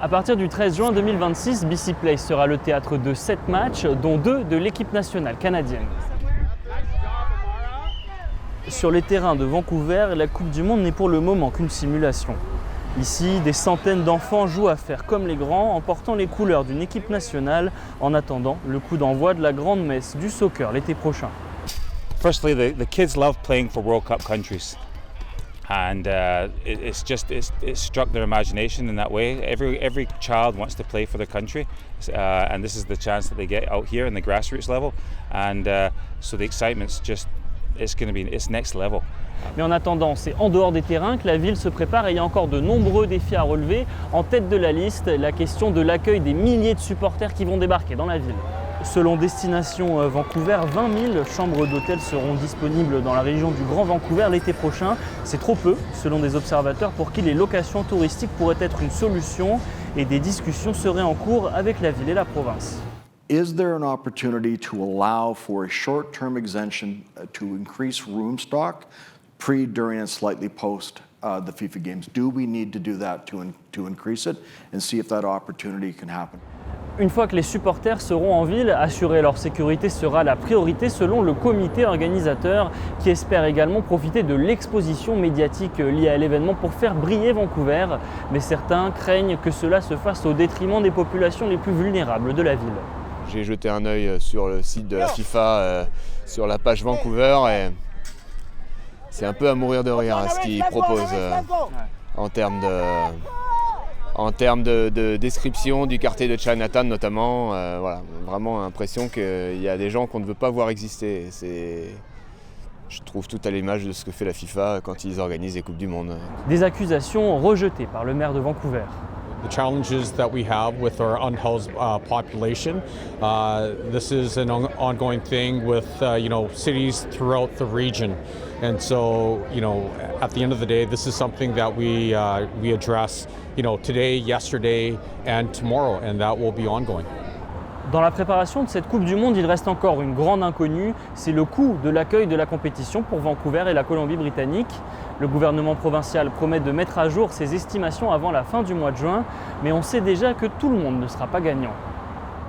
À partir du 13 juin 2026, BC Place sera le théâtre de 7 matchs, dont 2 de l'équipe nationale canadienne. Sur les terrains de Vancouver, la Coupe du Monde n'est pour le moment qu'une simulation. Ici, des centaines d'enfants jouent à faire comme les grands en portant les couleurs d'une équipe nationale en attendant le coup d'envoi de la grande messe du soccer l'été prochain. Firstly, the kids love playing for World Cup countries. And it's struck their imagination in that way. Every child wants to play for their country, and this is the chance that they get out here in the grassroots level. And so the excitement's it's next level. Mais en attendant, c'est en dehors des terrains que la ville se prépare et il y a encore de nombreux défis à relever. En tête de la liste, la question de l'accueil des milliers de supporters qui vont débarquer dans la ville. Selon Destination Vancouver, 20 000 chambres d'hôtel seront disponibles dans la région du Grand Vancouver l'été prochain. C'est trop peu, selon des observateurs, pour qui les locations touristiques pourraient être une solution et des discussions seraient en cours avec la ville et la province. Is there an opportunity to allow for a short-term exemption to increase room stock pre, during, and slightly post the FIFA games? Do we need to do that to increase it and see if that opportunity can happen? Une fois que les supporters seront en ville, assurer leur sécurité sera la priorité selon le comité organisateur qui espère également profiter de l'exposition médiatique liée à l'événement pour faire briller Vancouver. Mais certains craignent que cela se fasse au détriment des populations les plus vulnérables de la ville. J'ai jeté un œil sur le site de la FIFA, sur la page Vancouver, et c'est un peu à mourir de rire ce qu'ils proposent en termes de description du quartier de Chinatown notamment. Voilà, vraiment l'impression qu'il y a des gens qu'on ne veut pas voir exister. Je trouve tout à l'image de ce que fait la FIFA quand ils organisent les Coupes du Monde. Des accusations rejetées par le maire de Vancouver. The challenges that we have with our unhoused population. This is an ongoing thing with cities throughout the region, and so at the end of the day, this is something that we address today, yesterday, and tomorrow, and that will be ongoing. Dans la préparation de cette Coupe du Monde, il reste encore une grande inconnue, c'est le coût de l'accueil de la compétition pour Vancouver et la Colombie-Britannique. Le gouvernement provincial promet de mettre à jour ses estimations avant la fin du mois de juin, mais on sait déjà que tout le monde ne sera pas gagnant.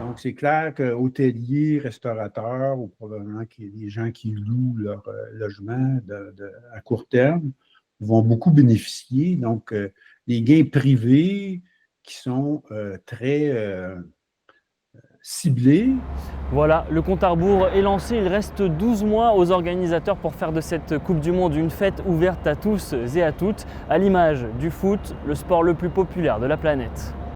Donc c'est clair que hôteliers, restaurateurs, ou probablement qu'il y a des gens qui louent leur logement à court terme, vont beaucoup bénéficier. Donc les gains privés qui sont très ciblés. Voilà, le compte à rebours est lancé. Il reste 12 mois aux organisateurs pour faire de cette Coupe du Monde une fête ouverte à tous et à toutes, à l'image du foot, le sport le plus populaire de la planète.